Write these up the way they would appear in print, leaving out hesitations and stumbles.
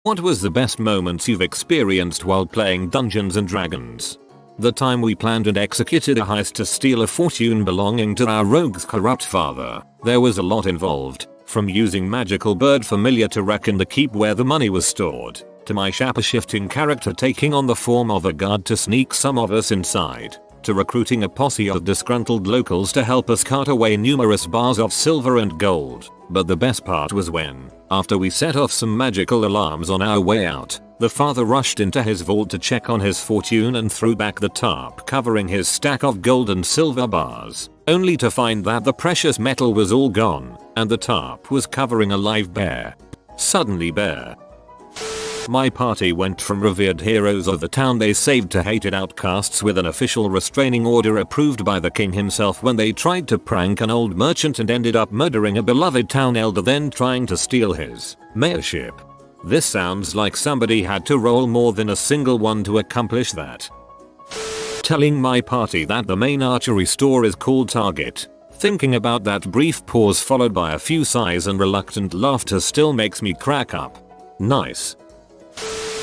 What was the best moments you've experienced while playing Dungeons and Dragons? The time we planned and executed a heist to steal a fortune belonging to our rogue's corrupt father. There was a lot involved, from using magical bird familiar to wreck in the keep where the money was stored, to my shape-shifting character taking on the form of a guard to sneak some of us inside, to recruiting a posse of disgruntled locals to help us cart away numerous bars of silver and gold. But the best part was when, after we set off some magical alarms on our way out, the father rushed into his vault to check on his fortune and threw back the tarp covering his stack of gold and silver bars, only to find that the precious metal was all gone, and the tarp was covering a live bear. Suddenly bear. My party went from revered heroes of the town they saved to hated outcasts with an official restraining order approved by the king himself when they tried to prank an old merchant and ended up murdering a beloved town elder then trying to steal his mayorship. This sounds like somebody had to roll more than a single one to accomplish that. Telling my party that the main archery store is called Target. Thinking about that brief pause followed by a few sighs and reluctant laughter still makes me crack up. Nice.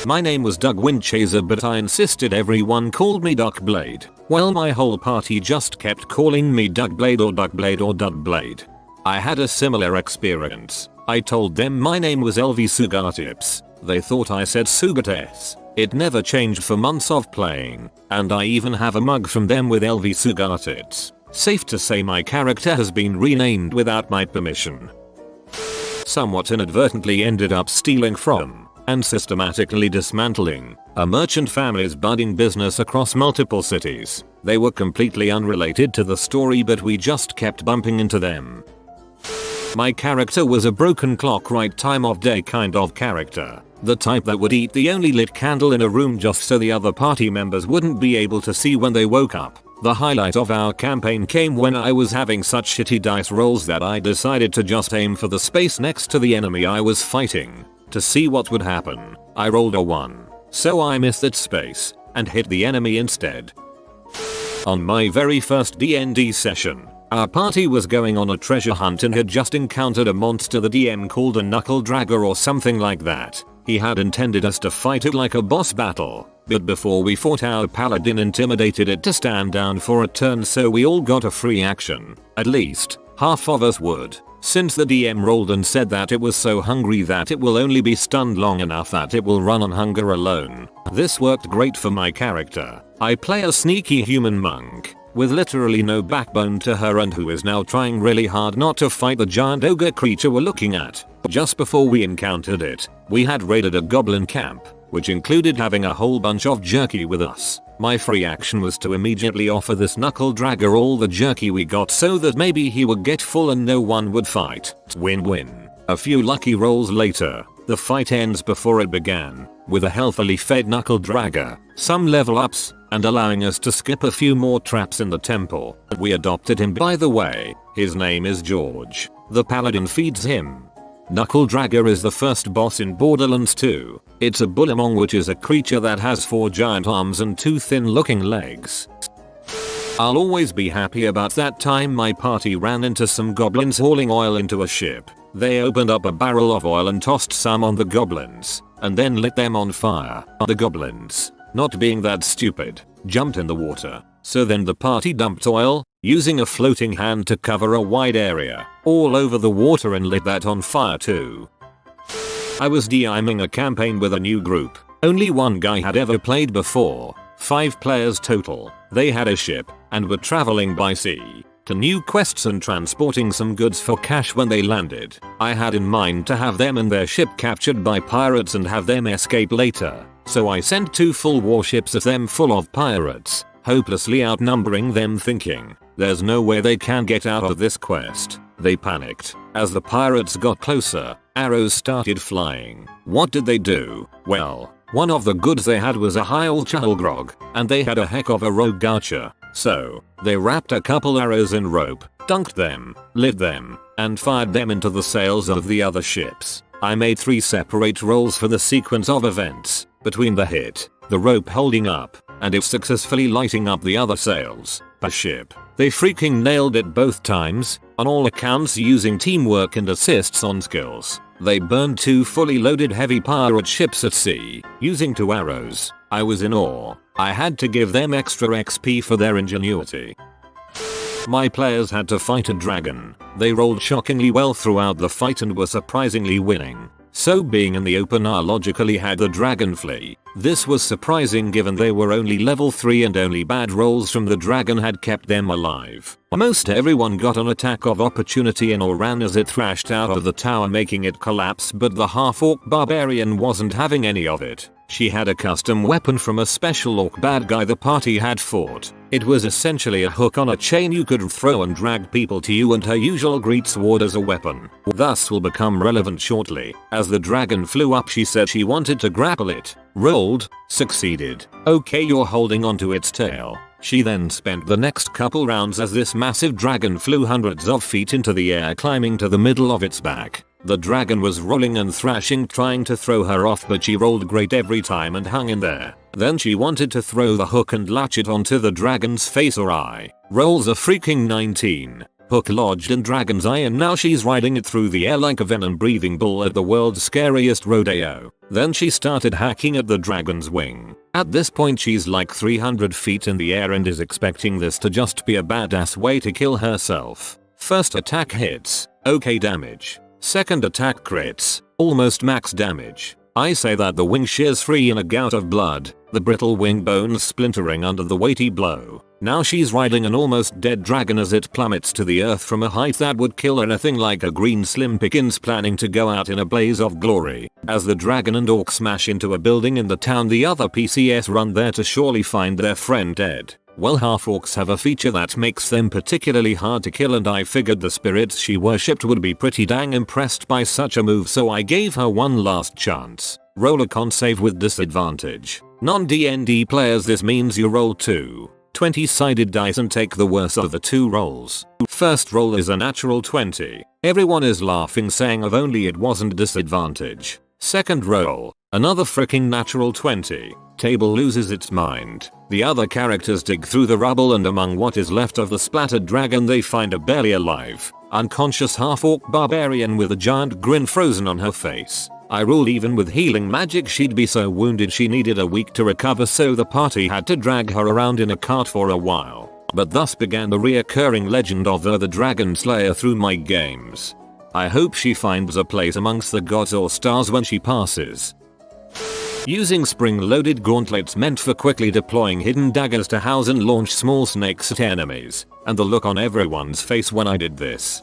My name was Doug Windchaser but I insisted everyone called me Duck Blade. Well, my whole party just kept calling me Duck Blade or Duck Blade or Duck Blade. I had a similar experience. I told them my name was LV Sugatips. They thought I said Sugates. It never changed for months of playing, and I even have a mug from them with LV Sugatits. Safe to say my character has been renamed without my permission. Somewhat inadvertently ended up stealing from, and systematically dismantling, a merchant family's budding business across multiple cities. They were completely unrelated to the story but we just kept bumping into them. My character was a broken clock right time of day kind of character. The type that would eat the only lit candle in a room just so the other party members wouldn't be able to see when they woke up. The highlight of our campaign came when I was having such shitty dice rolls that I decided to just aim for the space next to the enemy I was fighting, to see what would happen. I rolled a 1, so I missed that space, and hit the enemy instead. On my very first D&D session, our party was going on a treasure hunt and had just encountered a monster the DM called a knuckle dragger or something like that. He had intended us to fight it like a boss battle, but before we fought our paladin intimidated it to stand down for a turn so we all got a free action. At least, half of us would, since the DM rolled and said that it was so hungry that it will only be stunned long enough that it will run on hunger alone. This worked great for my character. I play a sneaky human monk, with literally no backbone to her and who is now trying really hard not to fight the giant ogre creature we're looking at. Just before we encountered it, we had raided a goblin camp, which included having a whole bunch of jerky with us. My free action was to immediately offer this knuckle dragger all the jerky we got so that maybe he would get full and no one would fight. Win-win. A few lucky rolls later, the fight ends before it began, with a healthily fed knuckle dragger, some level ups, and allowing us to skip a few more traps in the temple. We adopted him by the way. His name is George. The paladin feeds him. Knuckle Dragger is the first boss in Borderlands 2. It's a Bullimong which is a creature that has 4 giant arms and 2 thin looking legs. I'll always be happy about that time my party ran into some goblins hauling oil into a ship. They opened up a barrel of oil and tossed some on the goblins, and then lit them on fire. The goblins, not being that stupid, jumped in the water. So then the party dumped oil, using a floating hand to cover a wide area, all over the water and lit that on fire too. I was DMing a campaign with a new group. Only one guy had ever played before. 5 players total. They had a ship, and were traveling by sea, to new quests and transporting some goods for cash when they landed. I had in mind to have them and their ship captured by pirates and have them escape later. So I sent 2 full warships of them full of pirates, hopelessly outnumbering them thinking, there's no way they can get out of this quest. They panicked. As the pirates got closer, arrows started flying. What did they do? Well, one of the goods they had was a Heil Grog, and they had a heck of a rogue archer. So, they wrapped a couple arrows in rope, dunked them, lit them, and fired them into the sails of the other ships. I made 3 separate rolls for the sequence of events, between the hit, the rope holding up, and it successfully lighting up the other sails. Per ship. They freaking nailed it both times, on all accounts using teamwork and assists on skills. They burned 2 fully loaded heavy pirate ships at sea, using 2 arrows. I was in awe. I had to give them extra XP for their ingenuity. My players had to fight a dragon. They rolled shockingly well throughout the fight and were surprisingly winning. So being in the open I logically had the dragon flee. This was surprising given they were only level 3 and only bad rolls from the dragon had kept them alive. Most everyone got an attack of opportunity and or ran as it thrashed out of the tower making it collapse, but the half-orc barbarian wasn't having any of it. She had a custom weapon from a special orc bad guy the party had fought. It was essentially a hook on a chain you could throw and drag people to you, and her usual great sword as a weapon. Thus will become relevant shortly. As the dragon flew up she said she wanted to grapple it. Rolled, succeeded. Okay, you're holding onto its tail. She then spent the next couple rounds as this massive dragon flew hundreds of feet into the air, climbing to the middle of its back. The dragon was rolling and thrashing trying to throw her off, but she rolled great every time and hung in there. Then she wanted to throw the hook and latch it onto the dragon's face or eye. Rolls a freaking 19. Hook lodged in dragon's eye and now she's riding it through the air like a venom breathing bull at the world's scariest rodeo. Then she started hacking at the dragon's wing. At this point she's like 300 feet in the air and is expecting this to just be a badass way to kill herself. First attack hits. Okay damage. Second attack crits. Almost max damage. I say that the wing shears free in a gout of blood, the brittle wing bones splintering under the weighty blow. Now she's riding an almost dead dragon as it plummets to the earth from a height that would kill anything like a green Slim Pickens planning to go out in a blaze of glory. As the dragon and orc smash into a building in the town, the other PCS run there to surely find their friend dead. Well, half-orcs have a feature that makes them particularly hard to kill, and I figured the spirits she worshipped would be pretty dang impressed by such a move, so I gave her one last chance. Roll a con save with disadvantage. Non-D&D players, this means you roll 2 20-sided dice and take the worst of the 2 rolls. First roll is a natural 20. Everyone is laughing, saying if only it wasn't disadvantage. Second roll, another freaking natural 20. Table loses its mind. The other characters dig through the rubble and among what is left of the splattered dragon they find a barely alive, unconscious half-orc barbarian with a giant grin frozen on her face. I ruled even with healing magic she'd be so wounded she needed a week to recover, so the party had to drag her around in a cart for a while. But thus began the reoccurring legend of the Dragon Slayer through my games. I hope she finds a place amongst the gods or stars when she passes. Using spring-loaded gauntlets meant for quickly deploying hidden daggers to house and launch small snakes at enemies, and the look on everyone's face when I did this.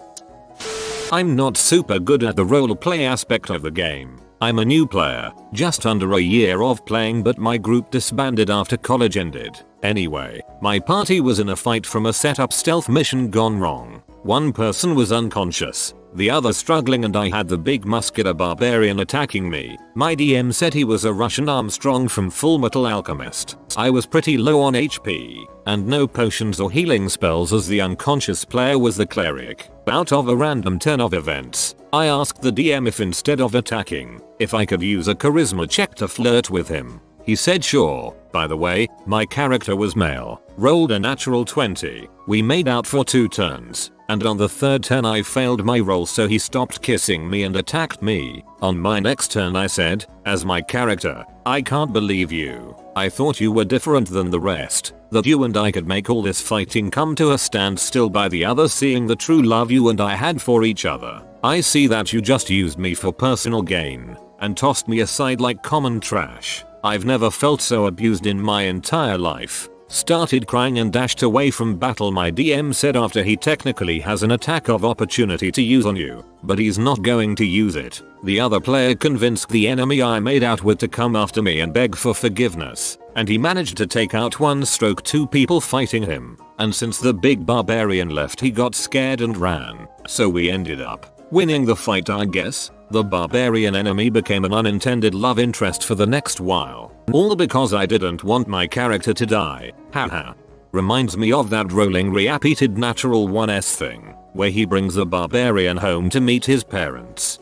I'm not super good at the roleplay aspect of the game. I'm a new player, just under a year of playing, but my group disbanded after college ended. Anyway, my party was in a fight from a setup stealth mission gone wrong. One person was unconscious, the other struggling, and I had the big muscular barbarian attacking me. My DM said he was a Russian Armstrong from Fullmetal Alchemist. I was pretty low on HP, and no potions or healing spells as the unconscious player was the cleric. Out of a random turn of events, I asked the DM if instead of attacking, if I could use a charisma check to flirt with him. He said sure. By the way, my character was male. Rolled a natural 20. We made out for 2 turns, and on the 3rd turn I failed my roll, so he stopped kissing me and attacked me. On my next turn I said, as my character, I can't believe you. I thought you were different than the rest, that you and I could make all this fighting come to a standstill by the other seeing the true love you and I had for each other. I see that you just used me for personal gain, and tossed me aside like common trash. I've never felt so abused in my entire life. Started crying and dashed away from battle, my DM said, after he technically has an attack of opportunity to use on you, but he's not going to use it. The other player convinced the enemy I made out with to come after me and beg for forgiveness, and he managed to take out 2 people fighting him, and since the big barbarian left he got scared and ran, so we ended up winning the fight, I guess. The barbarian enemy became an unintended love interest for the next while. All because I didn't want my character to die. Haha. Reminds me of that rolling repeated natural 1s thing, where he brings the barbarian home to meet his parents.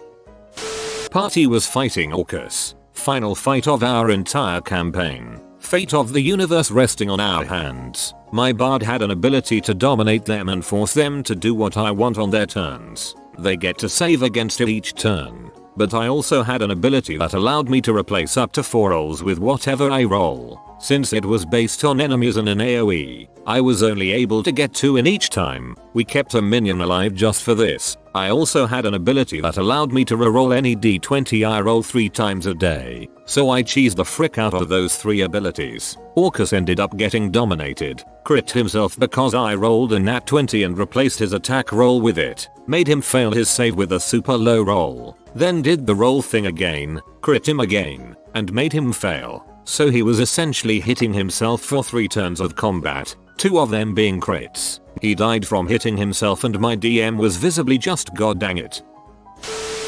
Party was fighting Orcus. Final fight of our entire campaign. Fate of the universe resting on our hands. My bard had an ability to dominate them and force them to do what I want on their turns. They get to save against it each turn. but I also had an ability that allowed me to replace up to 4 rolls with whatever I roll. Since it was based on enemies and an AoE, I was only able to get 2 in each time. We kept a minion alive just for this. I also had an ability that allowed me to reroll any d20 I roll 3 times a day, so I cheesed the frick out of those 3 abilities. Orcus ended up getting dominated, crit himself because I rolled a nat 20 and replaced his attack roll with it, made him fail his save with a super low roll, then did the roll thing again, crit him again, and made him fail. So he was essentially hitting himself for 3 turns of combat, 2 of them being crits. He died from hitting himself and my DM was visibly just god dang it.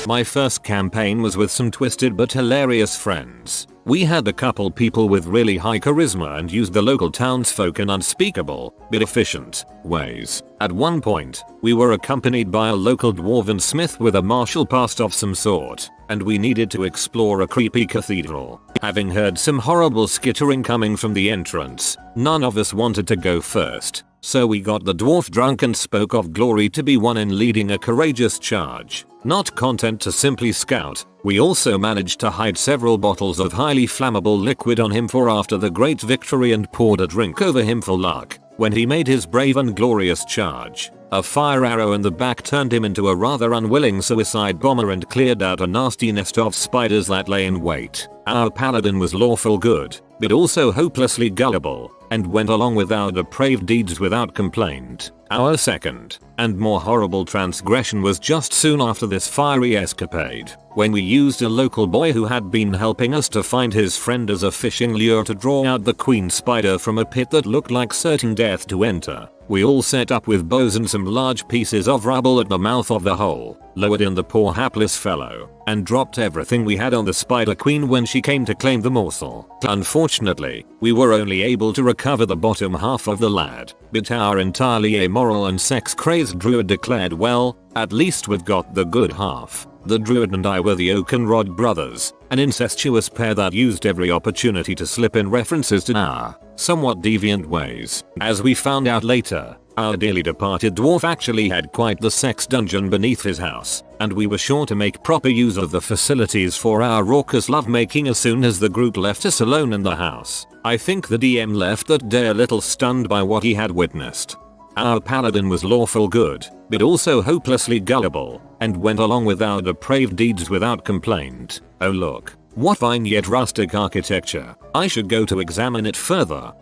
My first campaign was with some twisted but hilarious friends. We had a couple people with really high charisma and used the local townsfolk in unspeakable, but efficient, ways. At one point, we were accompanied by a local dwarven smith with a martial past of some sort, and we needed to explore a creepy cathedral. Having heard some horrible skittering coming from the entrance, none of us wanted to go first, so we got the dwarf drunk and spoke of glory to be won in leading a courageous charge. Not content to simply scout, we also managed to hide several bottles of highly flammable liquid on him for after the great victory and poured a drink over him for luck. When he made his brave and glorious charge, a fire arrow in the back turned him into a rather unwilling suicide bomber and cleared out a nasty nest of spiders that lay in wait. Our paladin was lawful good, but also hopelessly gullible, and went along with our depraved deeds without complaint. Our second, and more horrible transgression was just soon after this fiery escapade, when we used a local boy who had been helping us to find his friend as a fishing lure to draw out the queen spider from a pit that looked like certain death to enter. We all set up with bows and some large pieces of rubble at the mouth of the hole, lowered in the poor hapless fellow, and dropped everything we had on the spider queen when she came to claim the morsel. Unfortunately, we were only able to recover the bottom half of the lad, but our entirely amoral and sex-crazed druid declared, well, at least we've got the good half. The druid and I were the Oakenrod brothers, an incestuous pair that used every opportunity to slip in references to our somewhat deviant ways. As we found out later, our dearly departed dwarf actually had quite the sex dungeon beneath his house, and we were sure to make proper use of the facilities for our raucous lovemaking as soon as the group left us alone in the house. I think the DM left that day a little stunned by what he had witnessed. Our paladin was lawful good, but also hopelessly gullible, and went along with our depraved deeds without complaint. Oh look, what fine yet rustic architecture. I should go to examine it further.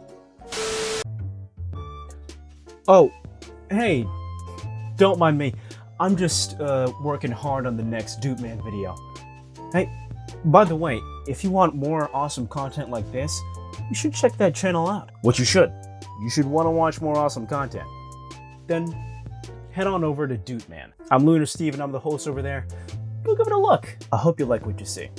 Oh, hey, don't mind me. I'm just working hard on the next Updoot Man video. Hey, by the way, if you want more awesome content like this, you should check that channel out. What you should want to watch more awesome content. Then head on over to Updoot Man. I'm Lunar Steve and I'm the host over there. Go give it a look. I hope you like what you see.